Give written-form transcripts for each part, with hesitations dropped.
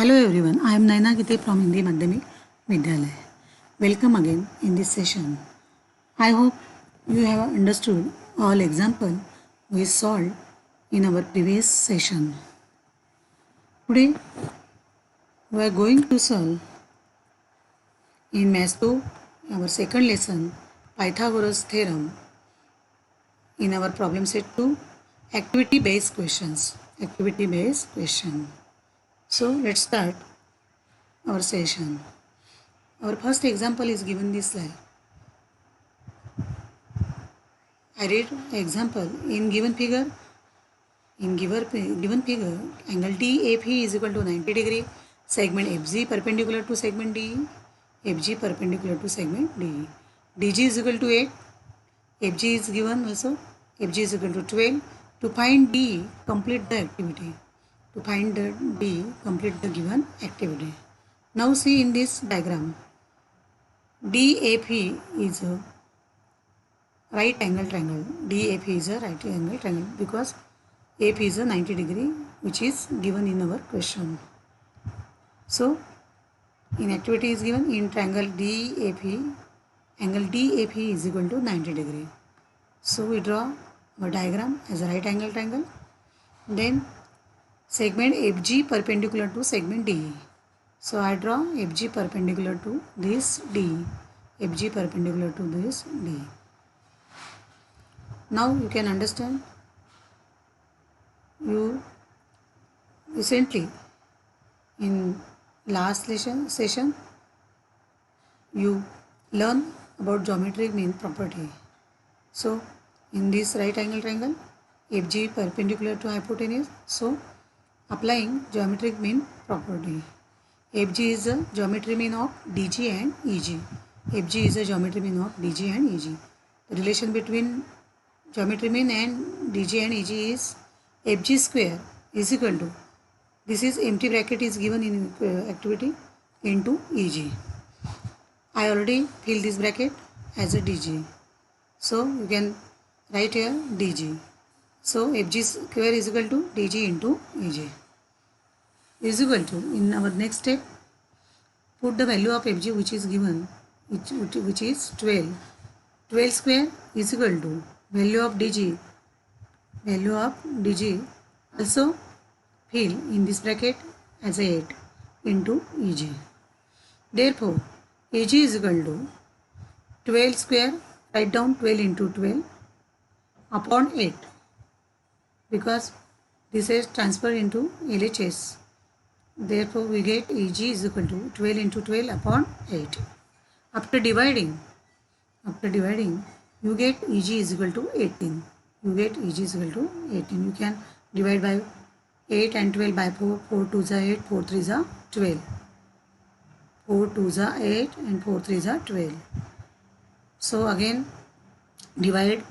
Hello everyone, I am Naina Gite from Hindi Madhyamik Vidyalaya. Welcome again in this session. I hope you have understood all example we solved in our previous session. Today we are going to solve in Maths 2 our second lesson Pythagoras theorem in our problem set 2 activity based questions. Activity based question. So let's start our session. Our first example is given this slide. I read example in given figure. In given figure, angle DAP is equal to 90 degree. Segment FG perpendicular to segment DE. FG perpendicular to segment DE. DG is equal to 8. FG is given also. FG is equal to 12. To find DE, complete the activity. To find the DE, complete the given activity. Now see in this diagram. DAP is a right angle triangle. DAP is a right angle triangle because AP is a 90 degree which is given in our question. So in activity is given in triangle DAP, angle DAP is equal to 90 degree. So we draw our diagram as a right angle triangle. Then segment FG perpendicular to segment DE. So I draw FG perpendicular to this DE. FG perpendicular to this DE. Now you can understand. You recently in last session you learn about geometric mean property. So in this right angle triangle FG perpendicular to hypotenuse, so applying geometric mean property. FG is the geometry mean of DG and EG. FG is the geometry mean of DG and EG. The relation between geometry mean and DG and EG is FG square is equal to, this is empty bracket is given in activity, into EG. I already fill this bracket as a DG. So you can write here DG. So FG square is equal to DG into EG. Is equal to, in our next step, put the value of FG which is given, which is 12. 12 square is equal to value of DG. Value of DG also fill in this bracket as 8 into EG. Therefore, EG is equal to 12 square, write down 12 into 12 upon 8 because this is transferred into LHS. Therefore, we get EG is equal to 12 into 12 upon 8. After dividing, you get EG is equal to 18. You get EG is equal to 18. You can divide by 8 and 12 by 4. 4 2s are 8, 4 3s are 12. 4 2s are 8 and 4 3s are 12. So again divide,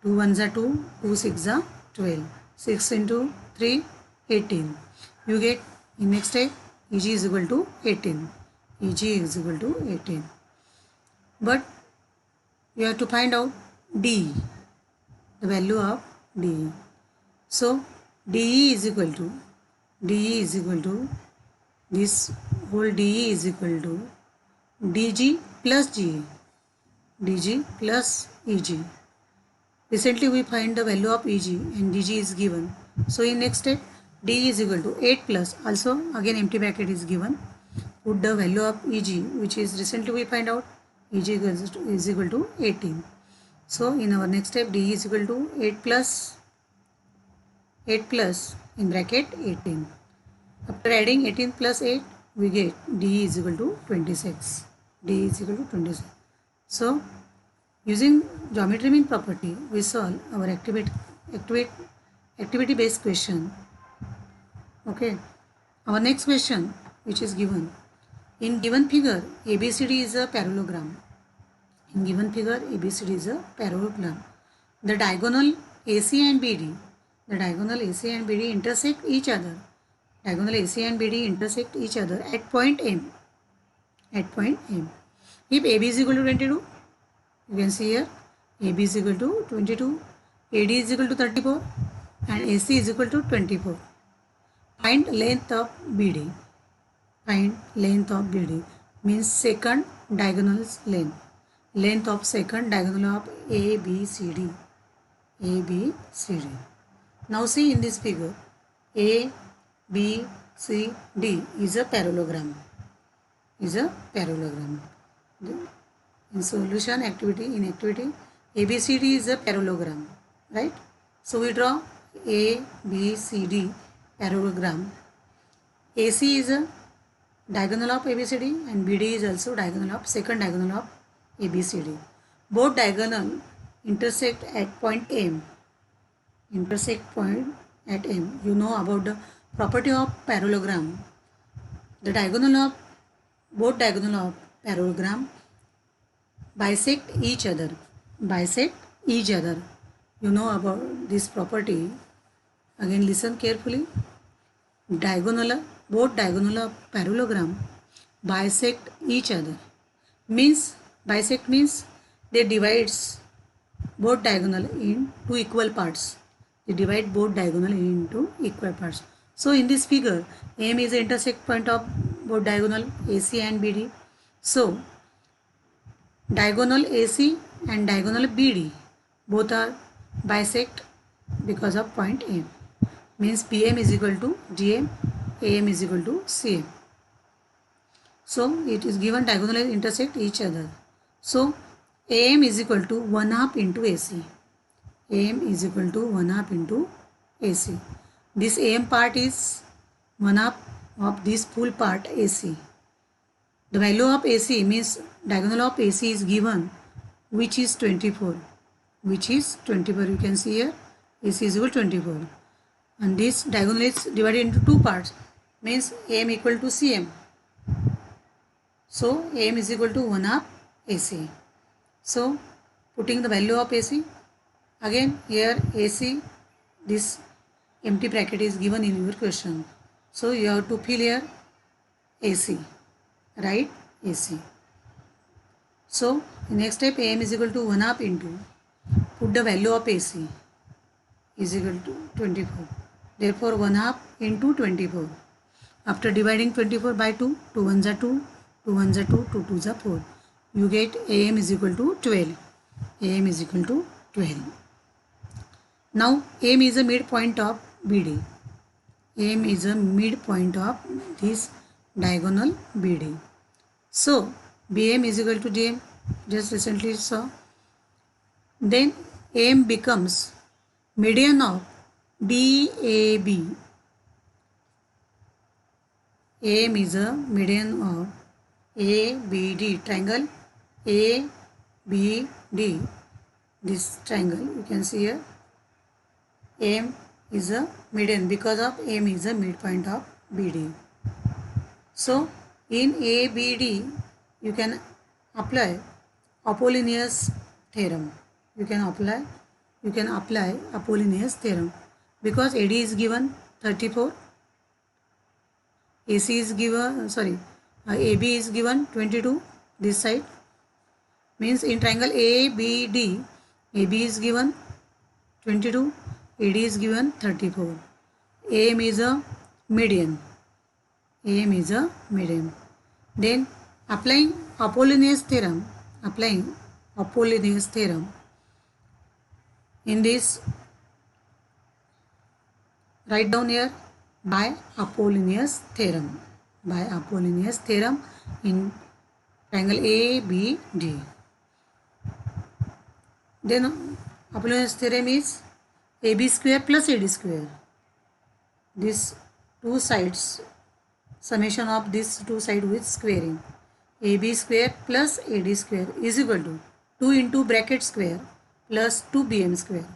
2 1s are 2, 2 6s are 12. 6 into 3, 18. You get in next step EG is equal to 18. EG is equal to 18. But you have to find out D, the value of DE. So DE is equal to this whole DE is equal to DG plus GE. DG plus EG. Recently we find the value of EG and DG is given. So in next step DE is equal to 8 plus, also again empty bracket is given. Put the value of EG which is recently we find out EG is equal to 18. So in our next step DE is equal to 8 plus in bracket 18. After adding 18 plus 8 we get DE is equal to 26. DE is equal to 26. So using geometry mean property we solve our activity based question. Okay. Our next question which is given. In given figure ABCD is a parallelogram. In given figure ABCD is a parallelogram. The diagonal AC and BD intersect each other. Diagonal AC and BD intersect each other at point M. If AB is equal to 22, you can see here AB is equal to 22, AD is equal to 34 and AC is equal to 24. Find length of BD. find length of BD means second diagonal length of second diagonal of ABCD. Now see in this figure, A, B, C, D is a parallelogram. In solution activity, in activity, ABCD is a parallelogram, right? So we draw ABCD parallelogram. AC is a diagonal of ABCD and BD is also diagonal of second diagonal of ABCD. Both diagonal intersect at point M. You know about the property of parallelogram. The diagonal of both diagonal of parallelogram bisect each other. You know about this property. Again listen carefully. Both diagonal of parallelogram bisect each other. Bisect means they divides both diagonal in two equal parts. They divide both diagonal into equal parts. So in this figure, M is the intersect point of both diagonal AC and BD. So diagonal AC and diagonal BD both are bisect because of point M. Means PM is equal to DM, AM is equal to CM. So it is given diagonally intersect each other. So AM is equal to 1/2 into AC. AM is equal to 1/2 into AC. This AM part is 1/2 of this full part AC. The value of AC means diagonal of AC is given, which is 24. You can see here AC is equal to 24. And this diagonal is divided into two parts, means AM equal to CM. So AM is equal to 1/2 AC. So putting the value of AC, again here AC, this empty bracket is given in your question. So you have to fill here AC, right? AC. So next step, AM is equal to 1/2 into, put the value of AC is equal to 24. Therefore 1/2 into 24. After dividing 24 by 2, 2 1s are 2, 2 1s are 2, 2 2s are 4. You get AM is equal to 12. AM is equal to 12. Now AM is a midpoint of BD. AM is a midpoint of this diagonal BD. So BM is equal to DM. Just recently saw. Then AM becomes median of DAB. AM is a median of ABD, triangle ABD. This triangle you can see here. AM is a median because of AM is a midpoint of BD. So in ABD you can apply Apollonius theorem. You can apply Apollonius theorem because AD is given 34, AC is given AB is given 22. This side means in triangle ABD, AB is given 22, AD is given 34. AM is a median. Then applying Apollonius theorem, in this, write down here by Apollonius theorem in triangle ABD. Then Apollonius theorem is AB square plus AD square. This two sides, summation of these two sides with squaring. AB square plus AD square is equal to 2 into bracket square plus 2BM square.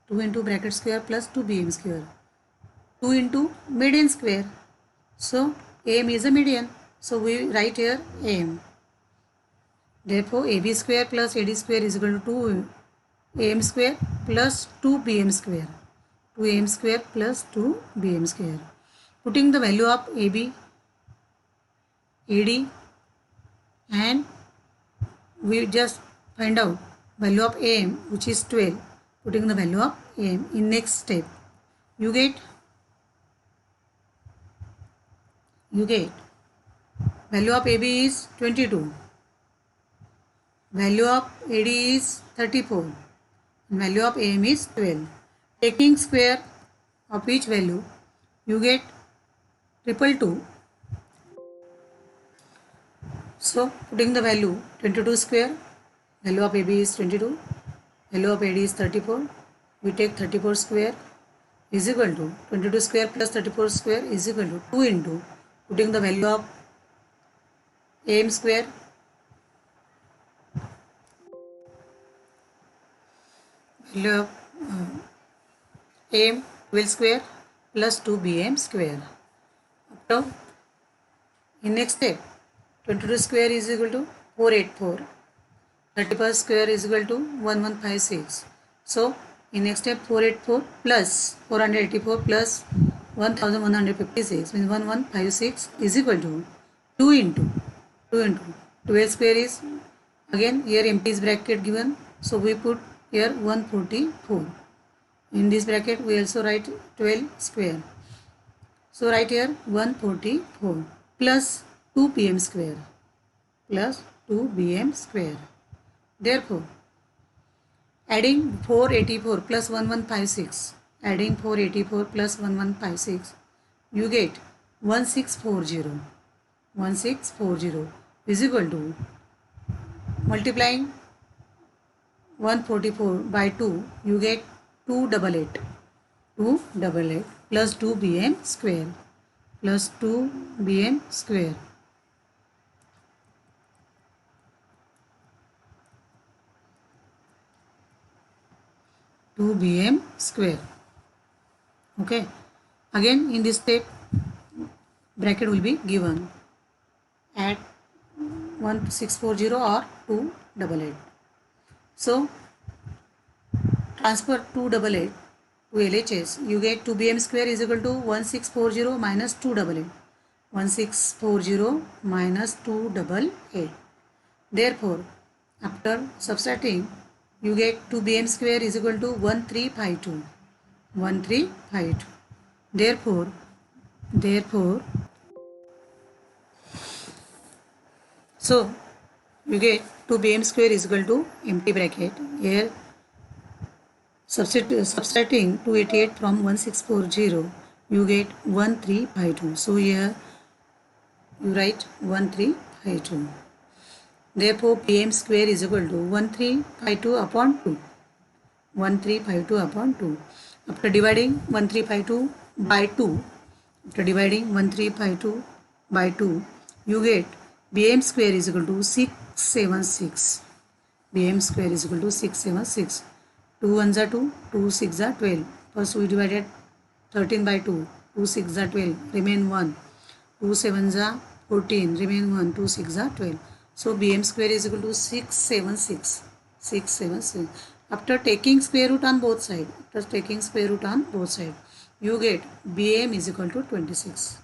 2 into bracket square plus 2BM square. 2 into median square. So AM is a median. So we write here AM. Therefore AB square plus AD square is equal to 2AM square plus 2BM square. 2AM square plus 2BM square. Putting the value of AB, AD, and we just find out value of AM, which is 12. Putting the value of AM in next step, you get Value of AB is 22. Value of AD is 34. And value of AM is 12. Taking square of each value, you get 222. So putting the value 22 square, value of AB is 22, value of AD is 34. We take 34 square is equal to 22 square plus 34 square is equal to 2 into putting the value of AM square, value of AM 12 square plus 2BM square. After in next step 22 square is equal to 484. 31 square is equal to 1156. So in next step 484 plus 484 plus 1156 means 1156 is equal to 2 into 12 square is, again here empty is bracket given, so we put here 144. In this bracket we also write 12 square. So write here 144 plus 2pm square plus 2bm square. Therefore, adding 484 plus 1156, adding 484 plus 1156, you get 1640. 1640 is equal to multiplying 144 by 2, you get 288. 288 plus 2bm square plus 2bm square. 2bm square. Okay. Again in this step bracket will be given at 1640 or 288. So transfer 288 to LHS, you get 2bm square is equal to 1640 minus 288. 1640 minus 288. Therefore, after subtracting, you get 2bm square is equal to 1352. 1352. Therefore, so you get 2bm square is equal to empty bracket. Here, subtracting 288 from 1640, you get 1352. So here you write 1352. Therefore, pm square is equal to 1352 upon 2. 1352 upon 2. After dividing 1352 by 2, you get bm square is equal to 676. bm square is equal to 676. 2 1s are 2, 2 6 are 12. First we divided 13 by 2. 2 6 are 12, remain 1. 2 7s are 14, remain 1. 2 6 are 12. So bm square is equal to 676. 676. After taking square root on both sides, you get bm is equal to 26.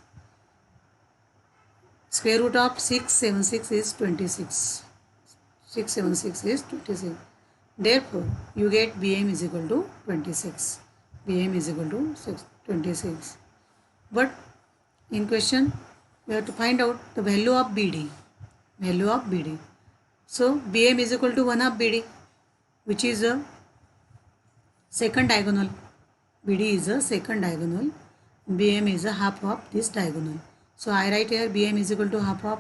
Square root of 676 is 26. 676 is 26. Therefore, you get bm is equal to 26. bm is equal to 26. But in question, we have to find out the value of bd. So bm is equal to 1 of bd, which is a second diagonal. bd is a second diagonal. bm is a half of this diagonal. So I write here bm is equal to half of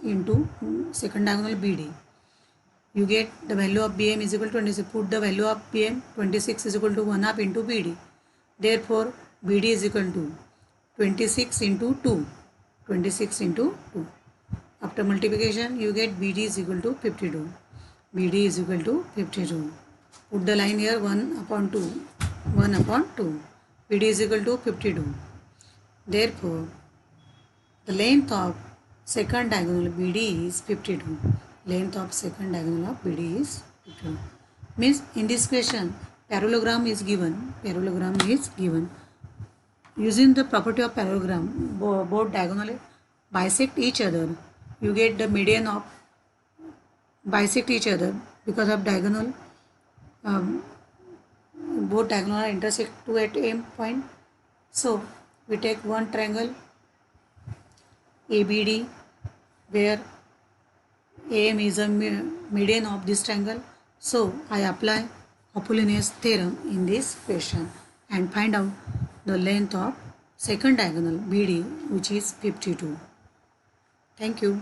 into second diagonal bd. You get the value of bm is equal to 26. Put the value of bm 26 is equal to 1 half into bd. Therefore, bd is equal to 26 into 2. 26 into 2. After multiplication, you get bd is equal to 52. bd is equal to 52. Put the line here 1 upon 2. 1 upon 2. bd is equal to 52. Therefore, the length of second diagonal BD is 52. Length of second diagonal of BD is 52. Means in this question, parallelogram is given. Using the property of parallelogram, both diagonally bisect each other. You get the median of bisect each other because of diagonal. Both diagonal are intersect to at M point. So we take one triangle ABD. where AM is a median of this triangle. So I apply Apollonius theorem in this question and find out the length of second diagonal BD, which is 52. Thank you.